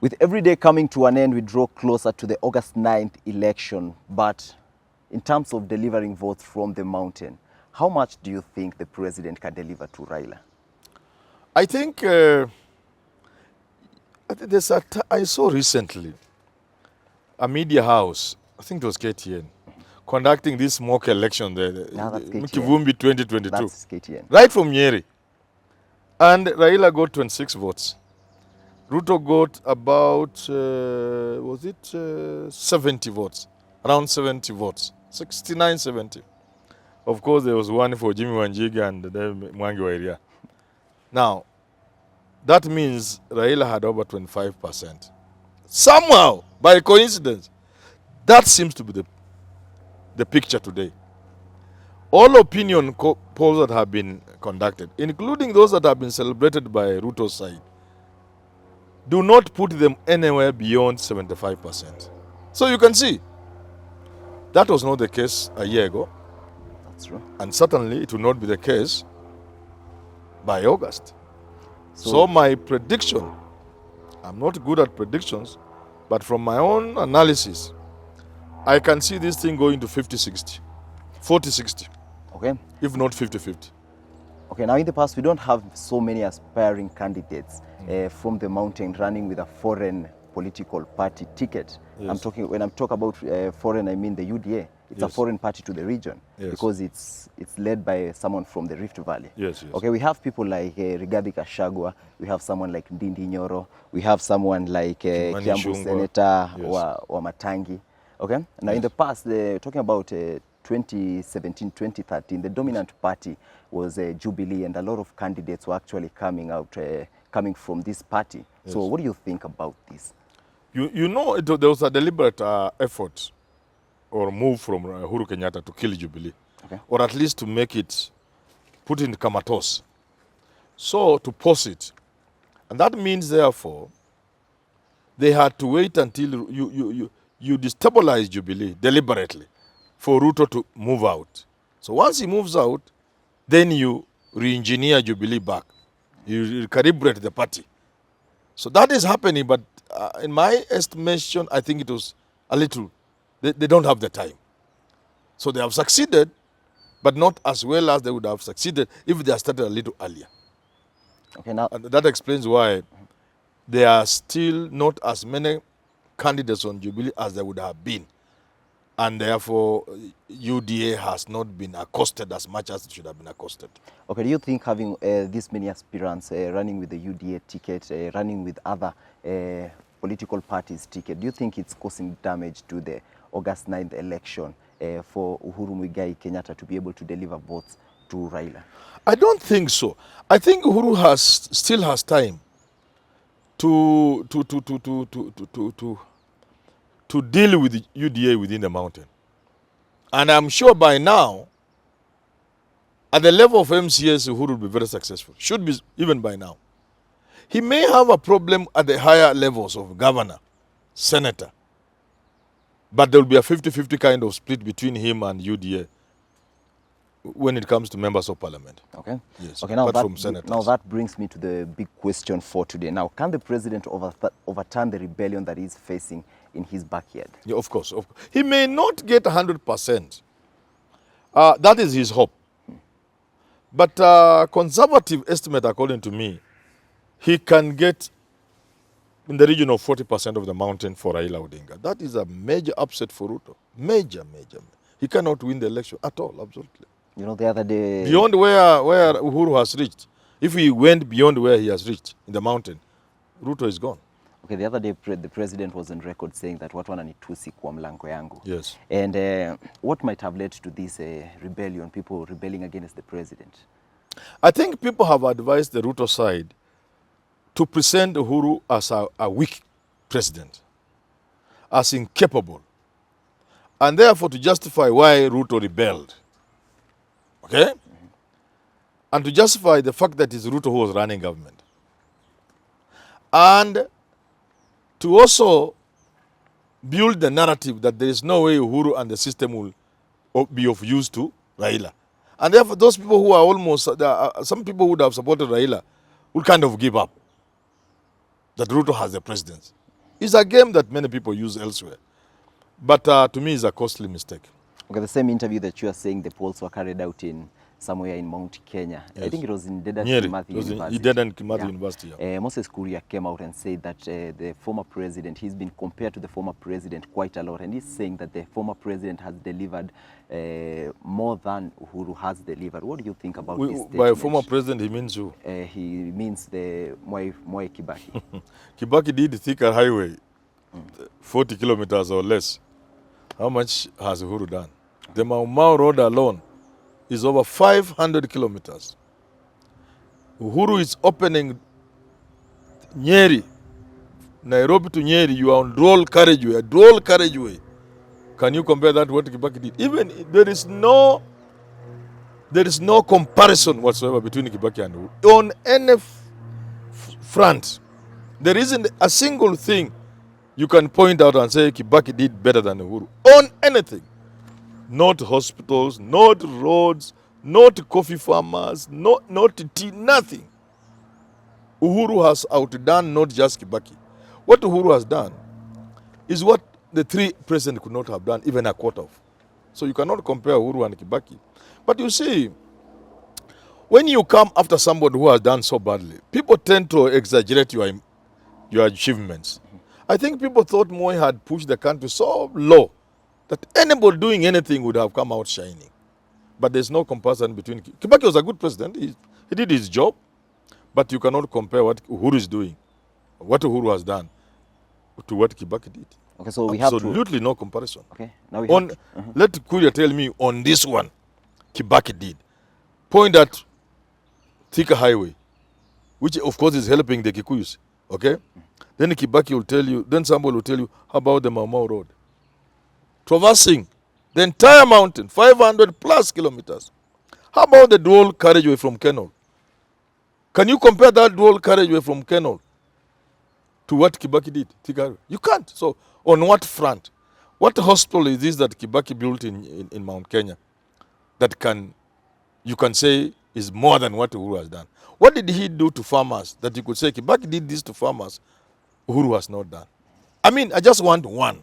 With every day coming to an end, we draw closer to the August 9th election. But in terms of delivering votes from the mountain, how much do you think the president can deliver to Raila? I think I saw recently a media house, I think it was KTN, conducting this mock election, the That's KTN. Kivumbi 2022, That's KTN. right from Nyeri. And Raila got 26 votes. Ruto got about, 70 votes, around 70 votes, 69, 70. Of course, there was one for Jimmy Wanjiga and then Mwangi wa area. Now, that means Raila had over 25%. Somehow, by coincidence, that seems to be the picture today. All opinion polls that have been conducted, including those that have been celebrated by Ruto's side, do not put them anywhere beyond 75%. So you can see, that was not the case a year ago. That's true. And certainly it will not be the case by August. So my prediction, I'm not good at predictions, but from my own analysis, I can see this thing going to 50-60, 40-60, Okay. if not 50-50. Okay, now in the past, we don't have so many aspiring candidates from the mountain running with a foreign political party ticket. Yes. When I'm talking about foreign, I mean the UDA. It's a Yes. foreign party to the region Yes. because it's led by someone from the Rift Valley. Yes, yes. Okay, we have people like Rigathi Gachagua, we have someone like Ndindi Nyoro, we have someone like Kimani Kiambu Ichung'wah. Senator Yes. wa Matangi. Okay, now in Yes. the past, talking about 2017, 2013, the dominant party was Jubilee, and a lot of candidates were actually coming from this party. Yes. So what do you think about this? You know, there was a deliberate effort or move from Uhuru Kenyatta to kill Jubilee, Okay. or at least to make it, put it in comatose. So to pause it. And that means, therefore, they had to wait until you destabilize Jubilee deliberately for Ruto to move out. So once he moves out, then you re-engineer Jubilee back. You recalibrate the party. So that is happening, but in my estimation, I think it was a little, they don't have the time. So they have succeeded, but not as well as they would have succeeded if they had started a little earlier. Okay, now And that explains why there are still not as many candidates on Jubilee as there would have been. And therefore, UDA has not been accosted as much as it should have been accosted. okay, do you think having this many aspirants running with the UDA ticket, running with other political parties' ticket, do you think it's causing damage to the August 9th election for Uhuru Muigai Kenyatta to be able to deliver votes to Raila? I don't think so. I think Uhuru still has time to deal with the UDA within the mountain. And I'm sure by now, at the level of MCS, Uhuru will be very successful. Should be even by now. He may have a problem at the higher levels of governor, senator, but there will be a 50-50 kind of split between him and UDA when it comes to members of parliament. Okay. Yes, Okay. Now apart from senators. now that brings me to the big question for today. Now, can the president overturn the rebellion that he's facing in his backyard? Yeah, of course. He may not get 100%. That is his hope. But conservative estimate, according to me, he can get in the region of 40% of the mountain for Raila Odinga. That is a major upset for Ruto. Major. He cannot win the election at all, absolutely. You know, the other day... Beyond where Uhuru has reached. If he went beyond where he has reached in the mountain, Ruto is gone. Okay, the other day the president was on record saying that watu wananitusi kwa mlango yangu. Yes. And what might have led to this rebellion, people rebelling against the president? I think people have advised the Ruto side to present Uhuru as a weak president, as incapable, and therefore to justify why Ruto rebelled. Okay? And to justify the fact that it's Ruto who was running government. And to also build the narrative that there is no way Uhuru and the system will be of use to Raila. And therefore, those people who are almost, some people who would have supported Raila will kind of give up that Ruto has the presidency. It's a game that many people use elsewhere. But to me, it's a costly mistake. Okay, the same interview that you are saying the polls were carried out in somewhere in Mount Kenya. Yes. I think it was in Dedan Nyeri. Kimathi It was in University. Dedan Kimathi University. Yeah. Moses Kuria came out and said that the former president, he's been compared to the former president quite a lot, and he's saying that the former president has delivered more than Uhuru has delivered. What do you think about this statement? By former president, he means who? He means the Mwai Kibaki. Kibaki did Thika Highway, 40 kilometers or less. How much has Uhuru done? The Mau Mau Road alone is over 500 kilometers. Uhuru is opening Nyeri, Nairobi to Nyeri. You are on dual carriageway, a dual carriageway. Can you compare that to what Kibaki did? Even there is no comparison whatsoever between Kibaki and Uhuru. On any front, there isn't a single thing you can point out and say Kibaki did better than Uhuru. On anything. Not hospitals, not roads, not coffee farmers, not tea, nothing. Uhuru has outdone not just Kibaki. What Uhuru has done is what the three presidents could not have done, even a quarter of. So you cannot compare Uhuru and Kibaki. But you see, when you come after somebody who has done so badly, people tend to exaggerate your achievements. I think people thought Moi had pushed the country so low that anybody doing anything would have come out shining. But there's no comparison between... Kibaki was a good president. He did his job. But you cannot compare what Uhuru is doing, what Uhuru has done, to what Kibaki did. Okay, so we have absolutely no comparison. Okay, now we have Let Kuria tell me on this one, Kibaki did. Point at Thika Highway, which of course is helping the Kikuyus. Okay? Then Kibaki will tell you, then somebody will tell you, how about the Mau Mau Road? Traversing the entire mountain, 500 plus kilometers. How about the dual carriageway from Kenol? Can you compare that dual carriageway from Kenol to what Kibaki did? You can't. So on what front? What hospital is this that Kibaki built in Mount Kenya that you can say is more than what Uhuru has done? What did he do to farmers that you could say Kibaki did this to farmers, Uhuru has not done? I mean, I just want one.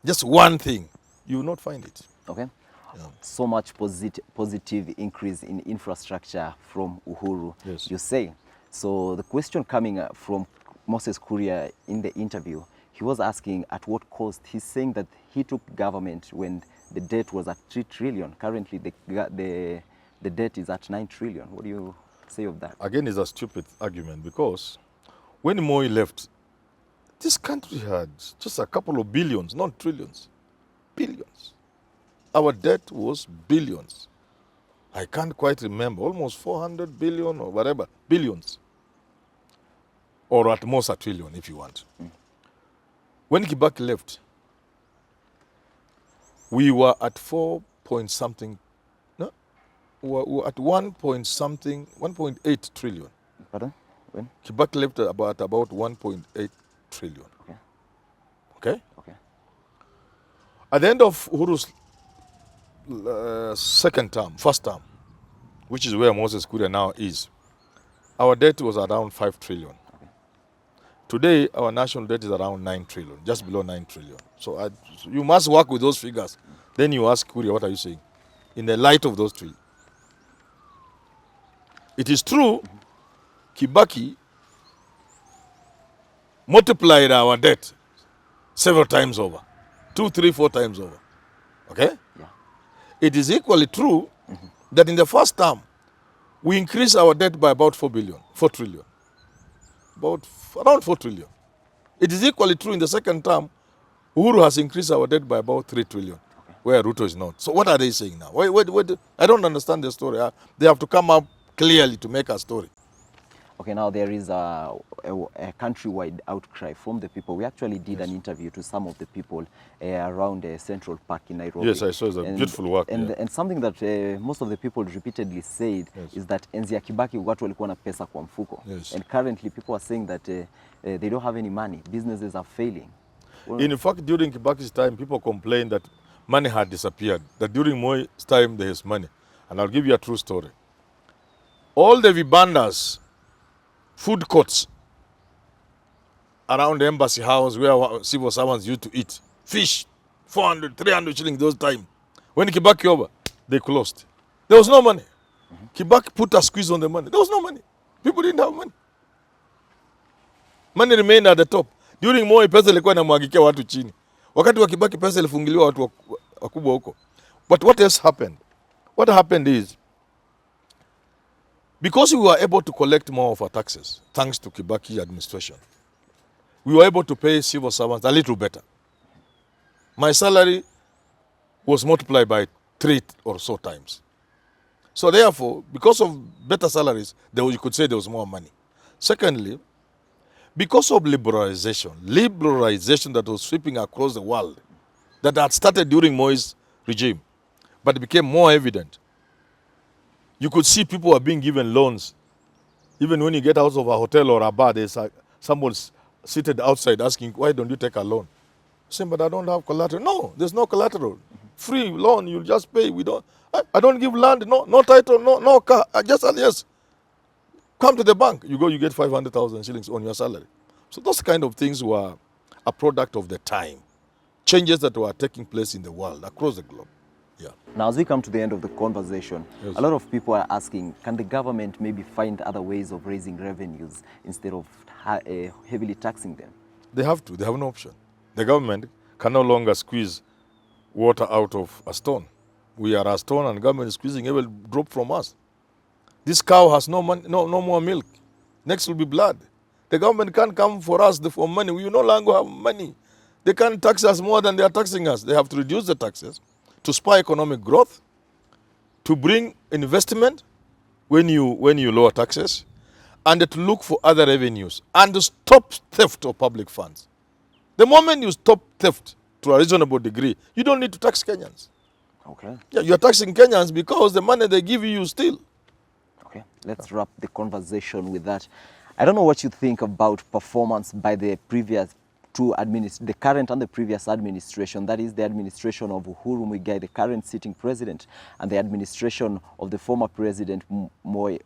Just one thing. You will not find it. Okay. Yeah. So much positive increase in infrastructure from Uhuru, yes, you say. So the question coming from Moses Kuria in the interview, he was asking at what cost. He's saying that he took government when the debt was at 3 trillion. Currently, the debt is at 9 trillion. What do you say of that? Again, it's a stupid argument because when Moi left, this country had just a couple of billions, not trillions, billions. Our debt was billions. I can't quite remember, almost 400 billion or whatever, billions. Or at most a trillion if you want. When Kibaki left, we were at 4 point something, no? We were at 1 point something, 1.8 trillion. Pardon? When? Kibaki left about 1.8 trillion. Okay. Okay? Okay. At the end of Uhuru's first term, which is where Moses Kuria now is, our debt was around 5 trillion. Okay. Today, our national debt is around 9 trillion, just below 9 trillion. So you must work with those figures. Then you ask Kuria, what are you saying? In the light of those three. It is true, Kibaki multiplied our debt several times over. 2, 3, 4 times over. Okay? Yeah. It is equally true that in the first term, we increased our debt by about 4 trillion. Around 4 trillion. It is equally true in the second term, Uhuru has increased our debt by about 3 trillion, where Ruto is not. So what are they saying now? I don't understand the story. They have to come up clearly to make a story. Okay, now there is a countrywide outcry from the people. We actually did an interview to some of the people around Central Park in Nairobi. Yes, I saw it's a beautiful work. And something that most of the people repeatedly said is that enzi ya Kibaki watu walikuwa na pesa kwa mfuko. Yes. And currently people are saying that they don't have any money. Businesses are failing. Well, in fact, during Kibaki's time, people complained that money had disappeared. That during Moi's time, there is money. And I'll give you a true story. All the vibandas, food courts around the embassy house where civil servants used to eat. Fish, 400, 300 shillings those time. When Kibaki over, they closed. There was no money. Kibaki put a squeeze on the money. There was no money. People didn't have money. Money remained at the top. During Moi pesa ilikuwa inamwagikia watu chini. Wakati wa Kibaki pesa ilifungiliwa watu wakubwa huko. But what else happened? What happened is, because we were able to collect more of our taxes, thanks to Kibaki administration, we were able to pay civil servants a little better. My salary was multiplied by 3 or so times. So therefore, because of better salaries, you could say there was more money. Secondly, because of liberalization that was sweeping across the world, that had started during Moi's regime, but it became more evident. You could see people were being given loans. Even when you get out of a hotel or a bar, there's someone seated outside asking, why don't you take a loan? Saying, but I don't have collateral. No, there's no collateral. Free loan, you'll just pay. I don't give land, no title, no car. Yes. Come to the bank. You go, you get 500,000 shillings on your salary. So those kind of things were a product of the time. Changes that were taking place in the world, across the globe. Yeah. Now, as we come to the end of the conversation, yes, a lot of people are asking, can the government maybe find other ways of raising revenues instead of heavily taxing them? They have to. They have no option. The government can no longer squeeze water out of a stone. We are a stone and government is squeezing every drop from us. This cow has no money, no more milk. Next will be blood. The government can't come for us for money. We no longer have money. They can't tax us more than they are taxing us. They have to reduce the taxes to spur economic growth, to bring investment when you lower taxes, and to look for other revenues, and to stop theft of public funds. The moment you stop theft to a reasonable degree, you don't need to tax Kenyans. Okay. Yeah, you're taxing Kenyans because the money they give you steal. Okay, let's wrap the conversation with that. I don't know what you think about performance by the previous the current and the previous administration, that is the administration of Uhuru Muigai, the current sitting president, and the administration of the former president Mwai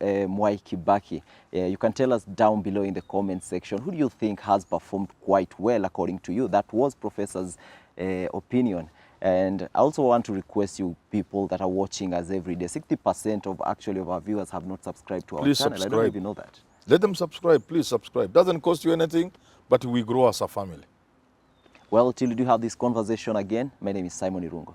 Kibaki. You can tell us down below in the comment section, who do you think has performed quite well according to you? That was Professor's opinion. And I also want to request you people that are watching us every day, 60% of our viewers have not subscribed to our channel. Subscribe. I don't know if you know that. Let them subscribe. Please subscribe. Doesn't cost you anything, but we grow as a family. Well, till we do have this conversation again, my name is Simon Irungo.